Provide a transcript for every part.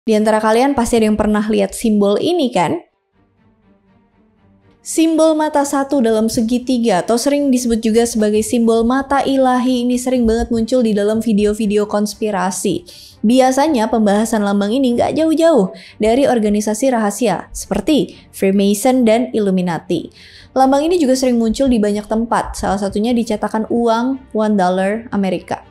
Di antara kalian pasti ada yang pernah lihat simbol ini kan? Simbol mata satu dalam segitiga atau sering disebut juga sebagai simbol mata ilahi ini sering banget muncul di dalam video-video konspirasi. Biasanya pembahasan lambang ini nggak jauh-jauh dari organisasi rahasia seperti Freemason dan Illuminati. Lambang ini juga sering muncul di banyak tempat, salah satunya di cetakan uang $1 Amerika.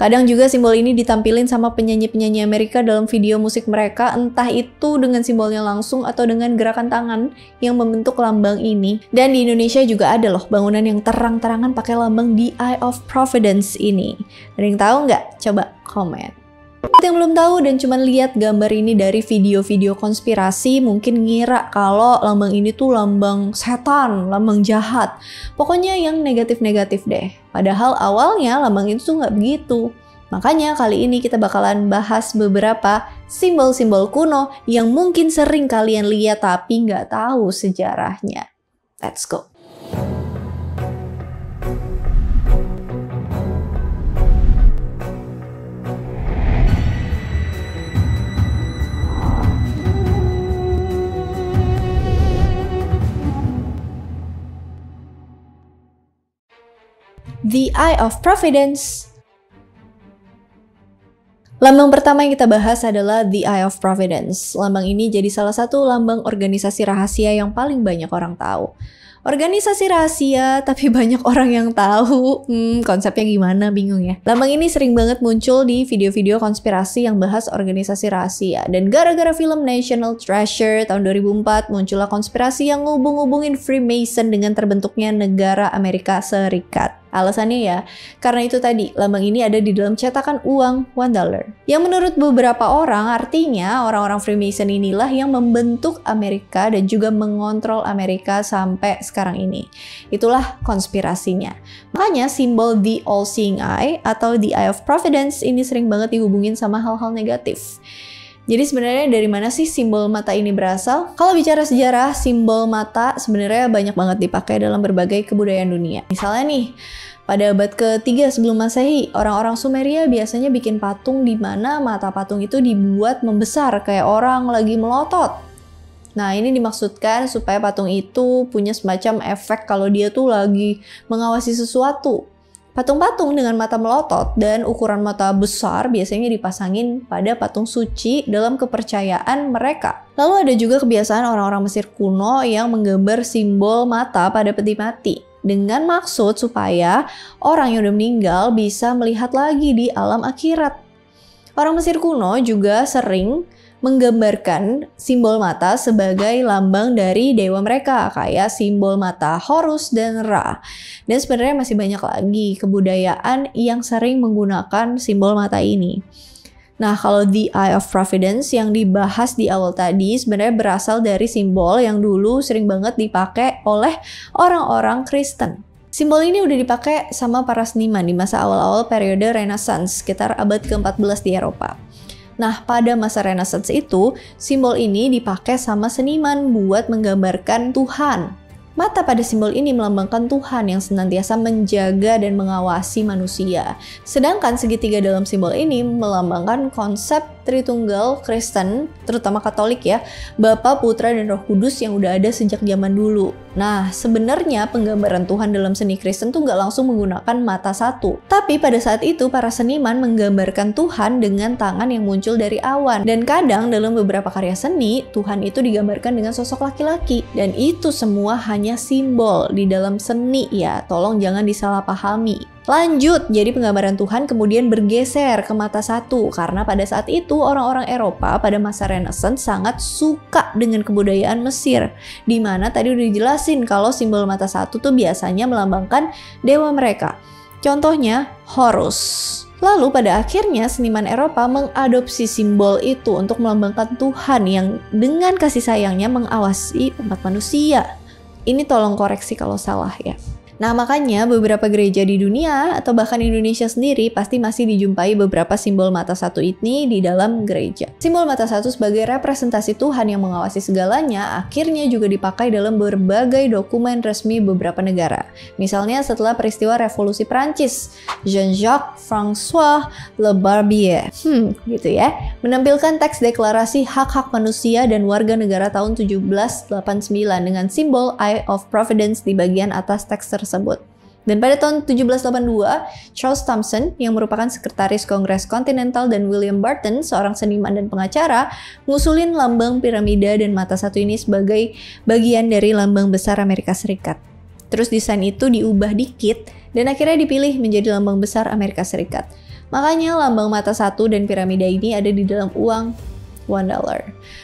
Kadang juga simbol ini ditampilin sama penyanyi-penyanyi Amerika dalam video musik mereka, entah itu dengan simbolnya langsung atau dengan gerakan tangan yang membentuk lambang ini. Dan di Indonesia juga ada loh bangunan yang terang-terangan pakai lambang The Eye of Providence ini. Ada yang tahu nggak? Coba komen. Buat yang belum tahu dan cuma lihat gambar ini dari video-video konspirasi, mungkin ngira kalau lambang ini tuh lambang setan, lambang jahat. Pokoknya yang negatif-negatif deh. Padahal awalnya lambang itu tuh nggak begitu. Makanya kali ini kita bakalan bahas beberapa simbol-simbol kuno yang mungkin sering kalian lihat tapi nggak tahu sejarahnya. Let's go! The Eye of Providence. Lambang pertama yang kita bahas adalah The Eye of Providence. Lambang ini jadi salah satu lambang organisasi rahasia yang paling banyak orang tahu. Organisasi rahasia tapi banyak orang yang tahu. Konsepnya gimana? Bingung ya. Lambang ini sering banget muncul di video-video konspirasi yang bahas organisasi rahasia. Dan gara-gara film National Treasure tahun 2004 muncullah konspirasi yang ngubung-ngubungin Freemason dengan terbentuknya negara Amerika Serikat. Alasannya ya, karena itu tadi, lambang ini ada di dalam cetakan uang $1. Yang menurut beberapa orang, artinya orang-orang Freemason inilah yang membentuk Amerika dan juga mengontrol Amerika sampai sekarang ini. Itulah konspirasinya. Makanya simbol The All-Seeing Eye atau The Eye of Providence ini sering banget dihubungin sama hal-hal negatif. Jadi sebenarnya dari mana sih simbol mata ini berasal? Kalau bicara sejarah, simbol mata sebenarnya banyak banget dipakai dalam berbagai kebudayaan dunia. Misalnya nih, pada abad ke-3 sebelum Masehi, orang-orang Sumeria biasanya bikin patung di mana mata patung itu dibuat membesar kayak orang lagi melotot. Nah, ini dimaksudkan supaya patung itu punya semacam efek kalau dia tuh lagi mengawasi sesuatu. Patung-patung dengan mata melotot dan ukuran mata besar biasanya dipasangin pada patung suci dalam kepercayaan mereka. Lalu ada juga kebiasaan orang-orang Mesir kuno yang menggambar simbol mata pada peti mati dengan maksud supaya orang yang udah meninggal bisa melihat lagi di alam akhirat. Orang Mesir kuno juga sering menggambarkan simbol mata sebagai lambang dari dewa mereka, kayak simbol mata Horus dan Ra. Dan sebenarnya masih banyak lagi kebudayaan yang sering menggunakan simbol mata ini. Nah, kalau The Eye of Providence yang dibahas di awal tadi sebenarnya berasal dari simbol yang dulu sering banget dipakai oleh orang-orang Kristen. Simbol ini udah dipakai sama para seniman di masa awal-awal periode Renaissance, sekitar abad ke-14 di Eropa. Nah, pada masa Renaissance itu, simbol ini dipakai sama seniman buat menggambarkan Tuhan. Mata pada simbol ini melambangkan Tuhan yang senantiasa menjaga dan mengawasi manusia. Sedangkan segitiga dalam simbol ini melambangkan konsep Tritunggal Kristen, terutama Katolik ya, Bapa, Putra, dan Roh Kudus yang udah ada sejak zaman dulu. Nah, sebenarnya penggambaran Tuhan dalam seni Kristen tuh nggak langsung menggunakan mata satu. Tapi pada saat itu, para seniman menggambarkan Tuhan dengan tangan yang muncul dari awan. Dan kadang dalam beberapa karya seni, Tuhan itu digambarkan dengan sosok laki-laki. Dan itu semua hanya simbol di dalam seni ya, tolong jangan disalahpahami. Lanjut, jadi penggambaran Tuhan kemudian bergeser ke mata satu karena pada saat itu orang-orang Eropa pada masa Renaissance sangat suka dengan kebudayaan Mesir, di mana tadi udah dijelasin kalau simbol mata satu tuh biasanya melambangkan dewa mereka. Contohnya Horus. Lalu pada akhirnya seniman Eropa mengadopsi simbol itu untuk melambangkan Tuhan yang dengan kasih sayangnya mengawasi umat manusia. Ini tolong koreksi kalau salah ya. Nah, makanya beberapa gereja di dunia atau bahkan Indonesia sendiri pasti masih dijumpai beberapa simbol mata satu ini di dalam gereja. Simbol mata satu sebagai representasi Tuhan yang mengawasi segalanya akhirnya juga dipakai dalam berbagai dokumen resmi beberapa negara. Misalnya setelah peristiwa Revolusi Prancis, Jean-Jacques François Le Barbier, gitu ya, menampilkan teks deklarasi hak-hak manusia dan warga negara tahun 1789 dengan simbol Eye of Providence di bagian atas teks tersebut. Dan pada tahun 1782, Charles Thomson yang merupakan sekretaris Kongres Kontinental dan William Barton, seorang seniman dan pengacara, ngusulin lambang piramida dan mata satu ini sebagai bagian dari lambang besar Amerika Serikat. Terus desain itu diubah dikit dan akhirnya dipilih menjadi lambang besar Amerika Serikat. Makanya lambang mata satu dan piramida ini ada di dalam uang $1.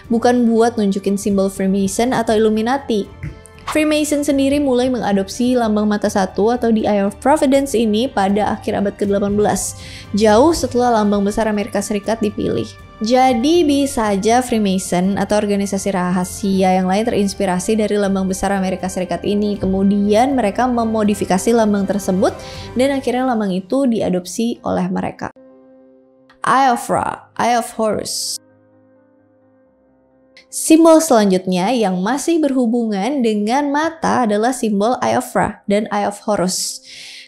Bukan buat nunjukin simbol Freemason atau Illuminati. Freemason sendiri mulai mengadopsi lambang mata satu atau the Eye of Providence ini pada akhir abad ke-18, jauh setelah lambang besar Amerika Serikat dipilih. Jadi bisa aja Freemason atau organisasi rahasia yang lain terinspirasi dari lambang besar Amerika Serikat ini. Kemudian mereka memodifikasi lambang tersebut dan akhirnya lambang itu diadopsi oleh mereka. Eye of Ra, Eye of Horus. Simbol selanjutnya yang masih berhubungan dengan mata adalah simbol Eye of Ra dan Eye of Horus.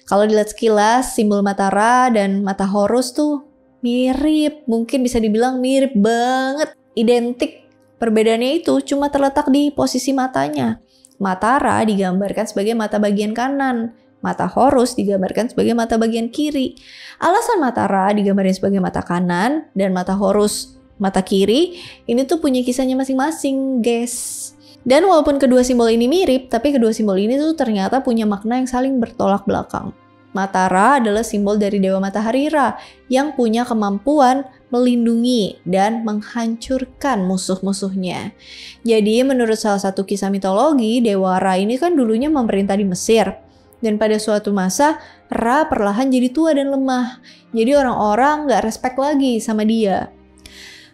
Kalau dilihat sekilas, simbol mata Ra dan mata Horus tuh mirip, mungkin bisa dibilang mirip banget, identik. Perbedaannya itu cuma terletak di posisi matanya. Mata Ra digambarkan sebagai mata bagian kanan, mata Horus digambarkan sebagai mata bagian kiri. Alasan mata Ra digambarkan sebagai mata kanan dan mata Horus mata kiri, ini tuh punya kisahnya masing-masing, guys. Dan walaupun kedua simbol ini mirip, tapi kedua simbol ini tuh ternyata punya makna yang saling bertolak belakang. Mata Ra adalah simbol dari Dewa Matahari Ra yang punya kemampuan melindungi dan menghancurkan musuh-musuhnya. Jadi menurut salah satu kisah mitologi, Dewa Ra ini kan dulunya memerintah di Mesir. Dan pada suatu masa, Ra perlahan jadi tua dan lemah. Jadi orang-orang gak respect lagi sama dia.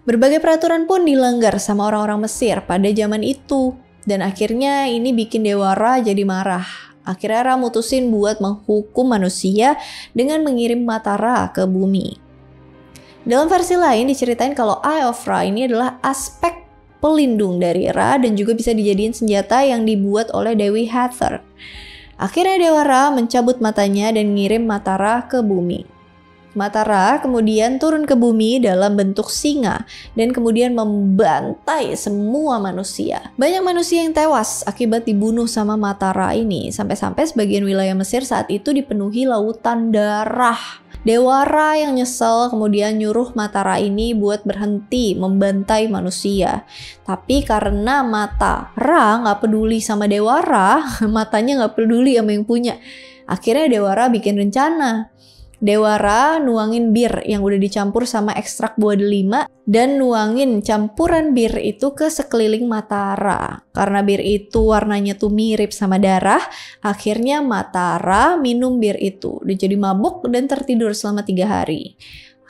Berbagai peraturan pun dilanggar sama orang-orang Mesir pada zaman itu. Dan akhirnya ini bikin Dewa Ra jadi marah. Akhirnya Ra mutusin buat menghukum manusia dengan mengirim mata Ra ke bumi. Dalam versi lain diceritain kalau Eye of Ra ini adalah aspek pelindung dari Ra dan juga bisa dijadiin senjata yang dibuat oleh Dewi Hathor. Akhirnya Dewa Ra mencabut matanya dan ngirim mata Ra ke bumi. Mata Ra kemudian turun ke bumi dalam bentuk singa dan kemudian membantai semua manusia. Banyak manusia yang tewas akibat dibunuh sama mata Ra ini. Sampai-sampai sebagian wilayah Mesir saat itu dipenuhi lautan darah. Dewa Ra yang nyesel kemudian nyuruh mata Ra ini buat berhenti membantai manusia. Tapi karena mata Ra nggak peduli sama Dewa Ra, matanya nggak peduli sama yang punya. Akhirnya Dewa Ra bikin rencana. Dewa Ra nuangin bir yang udah dicampur sama ekstrak buah delima dan nuangin campuran bir itu ke sekeliling mata Ra. Karena bir itu warnanya tuh mirip sama darah, akhirnya mata Ra minum bir itu. Dia jadi mabuk dan tertidur selama 3 hari.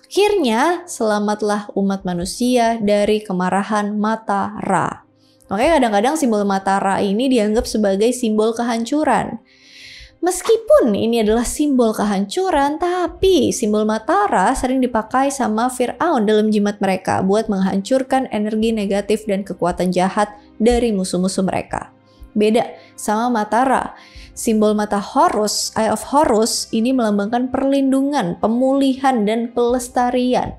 Akhirnya selamatlah umat manusia dari kemarahan mata Ra. Makanya kadang-kadang simbol mata Ra ini dianggap sebagai simbol kehancuran. Meskipun ini adalah simbol kehancuran, tapi simbol mata Ra sering dipakai sama Fir'aun dalam jimat mereka buat menghancurkan energi negatif dan kekuatan jahat dari musuh-musuh mereka. Beda sama mata Ra. Simbol mata Horus, Eye of Horus, ini melambangkan perlindungan, pemulihan, dan pelestarian.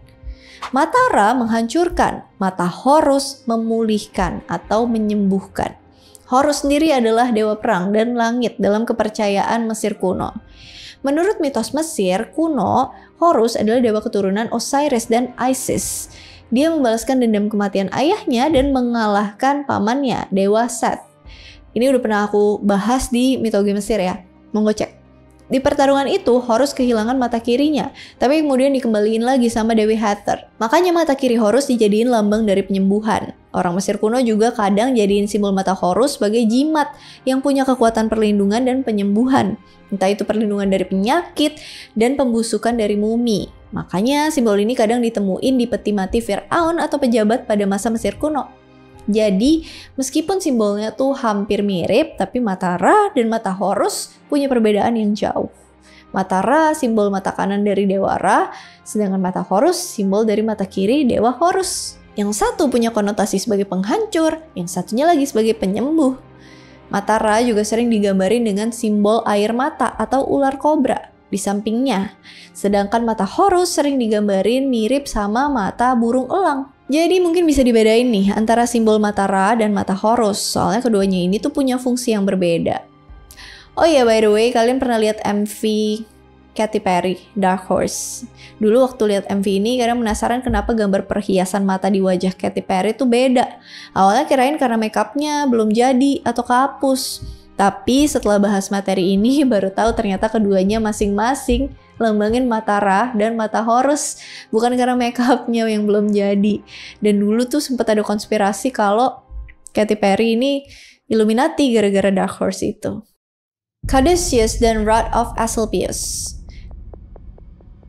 Mata Ra menghancurkan, mata Horus memulihkan atau menyembuhkan. Horus sendiri adalah dewa perang dan langit dalam kepercayaan Mesir kuno. Menurut mitos Mesir kuno, Horus adalah dewa keturunan Osiris dan Isis. Dia membalaskan dendam kematian ayahnya dan mengalahkan pamannya, Dewa Set. Ini udah pernah aku bahas di mitologi Mesir ya, monggo cek. Di pertarungan itu, Horus kehilangan mata kirinya, tapi kemudian dikembaliin lagi sama Dewi Hathor. Makanya mata kiri Horus dijadiin lambang dari penyembuhan. Orang Mesir kuno juga kadang jadiin simbol mata Horus sebagai jimat yang punya kekuatan perlindungan dan penyembuhan. Entah itu perlindungan dari penyakit dan pembusukan dari mumi. Makanya simbol ini kadang ditemuin di peti mati Fir'aun atau pejabat pada masa Mesir kuno. Jadi meskipun simbolnya tuh hampir mirip, tapi mata Ra dan mata Horus punya perbedaan yang jauh. Mata Ra simbol mata kanan dari Dewa Ra, sedangkan mata Horus simbol dari mata kiri Dewa Horus. Yang satu punya konotasi sebagai penghancur, yang satunya lagi sebagai penyembuh. Mata Ra juga sering digambarin dengan simbol air mata atau ular kobra di sampingnya. Sedangkan mata Horus sering digambarin mirip sama mata burung elang. Jadi mungkin bisa dibedain nih antara simbol mata Ra dan mata Horus, soalnya keduanya ini tuh punya fungsi yang berbeda. Oh iya, by the way, kalian pernah lihat MV Katy Perry, Dark Horse? Dulu waktu lihat MV ini, kalian penasaran kenapa gambar perhiasan mata di wajah Katy Perry tuh beda. Awalnya kirain karena makeupnya belum jadi atau kehapus. Tapi setelah bahas materi ini, baru tahu ternyata keduanya masing-masing lambangin mata Ra dan mata Horus, bukan karena makeupnya yang belum jadi. Dan dulu tuh sempat ada konspirasi kalau Katy Perry ini Illuminati gara-gara Dark Horse itu. Caduceus dan Rod of Asclepius.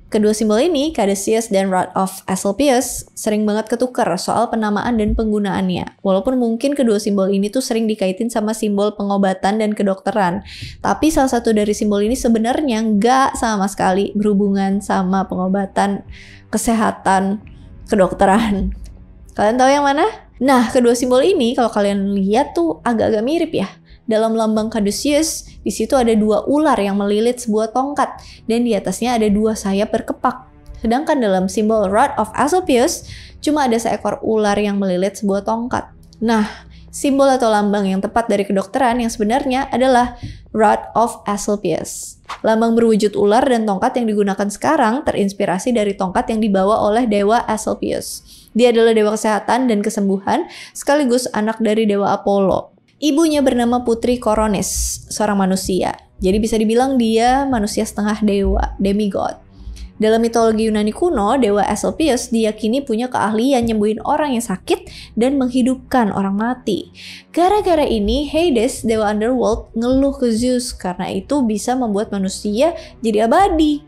Kedua simbol ini, Caduceus dan Rod of Asclepius, sering banget ketukar soal penamaan dan penggunaannya. Walaupun mungkin kedua simbol ini tuh sering dikaitin sama simbol pengobatan dan kedokteran. Tapi salah satu dari simbol ini sebenarnya nggak sama sekali berhubungan sama pengobatan, kesehatan, kedokteran. Kalian tahu yang mana? Nah, kedua simbol ini kalau kalian lihat tuh agak-agak mirip ya. Dalam lambang Caduceus, di situ ada dua ular yang melilit sebuah tongkat dan di atasnya ada dua sayap berkepak. Sedangkan dalam simbol Rod of Asclepius, cuma ada seekor ular yang melilit sebuah tongkat. Nah, simbol atau lambang yang tepat dari kedokteran yang sebenarnya adalah Rod of Asclepius. Lambang berwujud ular dan tongkat yang digunakan sekarang terinspirasi dari tongkat yang dibawa oleh Dewa Asclepius. Dia adalah dewa kesehatan dan kesembuhan, sekaligus anak dari Dewa Apollo. Ibunya bernama Putri Koronis, seorang manusia. Jadi bisa dibilang dia manusia setengah dewa, demigod. Dalam mitologi Yunani kuno, Dewa Asclepius diyakini punya keahlian nyembuhin orang yang sakit dan menghidupkan orang mati. Gara-gara ini, Hades, Dewa Underworld, ngeluh ke Zeus karena itu bisa membuat manusia jadi abadi.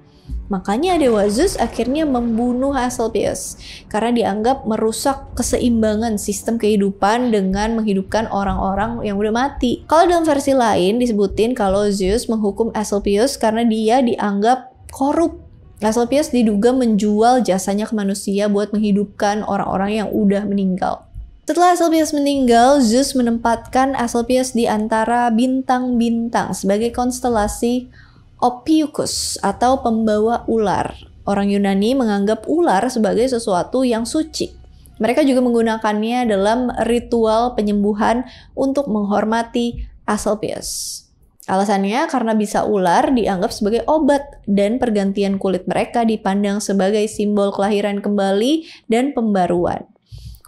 Makanya Dewa Zeus akhirnya membunuh Asclepius karena dianggap merusak keseimbangan sistem kehidupan dengan menghidupkan orang-orang yang udah mati. Kalau dalam versi lain disebutin kalau Zeus menghukum Asclepius karena dia dianggap korup. Asclepius diduga menjual jasanya ke manusia buat menghidupkan orang-orang yang udah meninggal. Setelah Asclepius meninggal, Zeus menempatkan Asclepius di antara bintang-bintang sebagai konstelasi Ophiuchus atau pembawa ular. Orang Yunani menganggap ular sebagai sesuatu yang suci. Mereka juga menggunakannya dalam ritual penyembuhan untuk menghormati Asclepius. Alasannya karena bisa ular dianggap sebagai obat dan pergantian kulit mereka dipandang sebagai simbol kelahiran kembali dan pembaruan.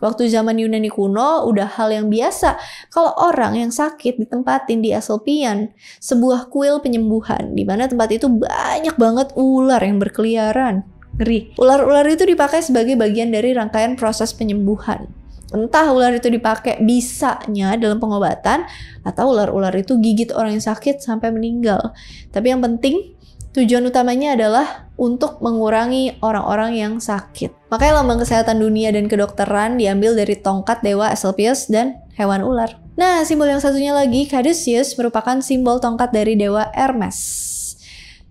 Waktu zaman Yunani kuno udah hal yang biasa kalau orang yang sakit ditempatin di Asclepion, sebuah kuil penyembuhan di mana tempat itu banyak banget ular yang berkeliaran. Ngeri. Ular-ular itu dipakai sebagai bagian dari rangkaian proses penyembuhan. Entah ular itu dipakai bisanya dalam pengobatan atau ular-ular itu gigit orang yang sakit sampai meninggal. Tapi yang penting tujuan utamanya adalah untuk mengurangi orang-orang yang sakit. Makanya lambang kesehatan dunia dan kedokteran diambil dari tongkat Dewa Asclepius dan hewan ular. Nah, simbol yang satunya lagi, Caduceus, merupakan simbol tongkat dari Dewa Hermes.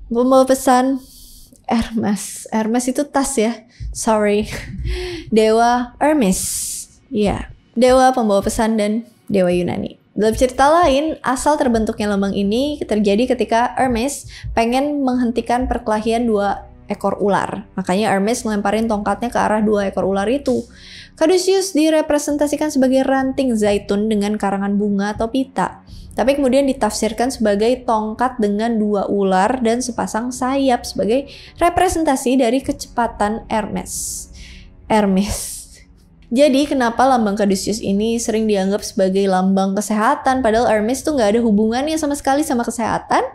Membawa pesan Hermes. Hermes itu tas ya. Sorry. Dewa Hermes. Ya, dewa pembawa pesan dan dewa Yunani. Dalam cerita lain, asal terbentuknya lambang ini terjadi ketika Hermes pengen menghentikan perkelahian dua ekor ular. Makanya Hermes ngelemparin tongkatnya ke arah dua ekor ular itu. Caduceus direpresentasikan sebagai ranting zaitun dengan karangan bunga atau pita. Tapi kemudian ditafsirkan sebagai tongkat dengan dua ular dan sepasang sayap sebagai representasi dari kecepatan Hermes. Jadi kenapa lambang Caduceus ini sering dianggap sebagai lambang kesehatan padahal Hermes tuh nggak ada hubungannya sama sekali sama kesehatan?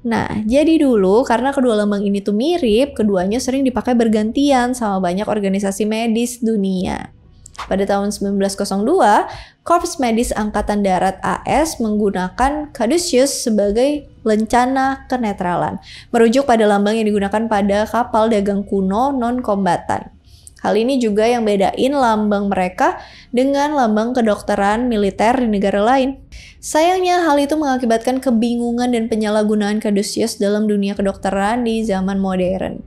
Nah, jadi dulu karena kedua lambang ini tuh mirip, keduanya sering dipakai bergantian sama banyak organisasi medis dunia. Pada tahun 1902, Korps Medis Angkatan Darat AS menggunakan Caduceus sebagai lencana kenetralan, merujuk pada lambang yang digunakan pada kapal dagang kuno non-kombatan. Hal ini juga yang bedain lambang mereka dengan lambang kedokteran militer di negara lain. Sayangnya hal itu mengakibatkan kebingungan dan penyalahgunaan caduceus dalam dunia kedokteran di zaman modern.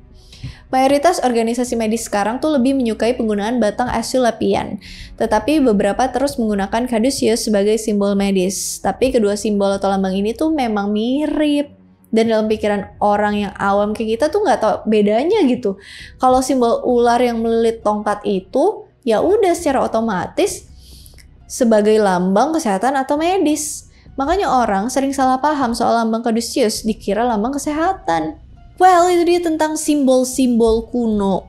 Mayoritas organisasi medis sekarang tuh lebih menyukai penggunaan batang Aesculapian, tetapi beberapa terus menggunakan caduceus sebagai simbol medis. Tapi kedua simbol atau lambang ini tuh memang mirip. Dan dalam pikiran orang yang awam kayak kita tuh nggak tahu bedanya gitu. Kalau simbol ular yang melilit tongkat itu, ya udah secara otomatis sebagai lambang kesehatan atau medis. Makanya orang sering salah paham soal lambang caduceus, dikira lambang kesehatan. Well, itu dia tentang simbol-simbol kuno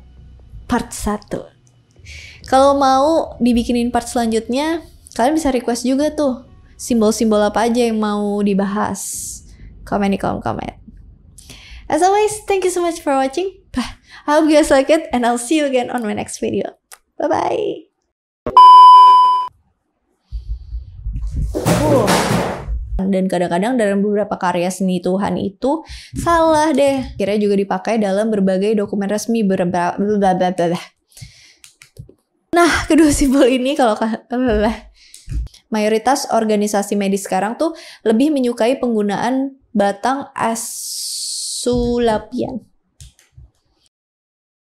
part 1. Kalau mau dibikinin part selanjutnya, kalian bisa request juga tuh simbol-simbol apa aja yang mau dibahas. Komen di kolom komen. As always, thank you so much for watching. I hope you guys like it, and I'll see you again on my next video. Bye-bye. Dan kadang-kadang dalam beberapa karya seni Tuhan itu salah deh. Kira juga dipakai dalam berbagai dokumen resmi Nah, kedua simbol ini kalau mayoritas organisasi medis sekarang tuh lebih menyukai penggunaan batang Aesculapian.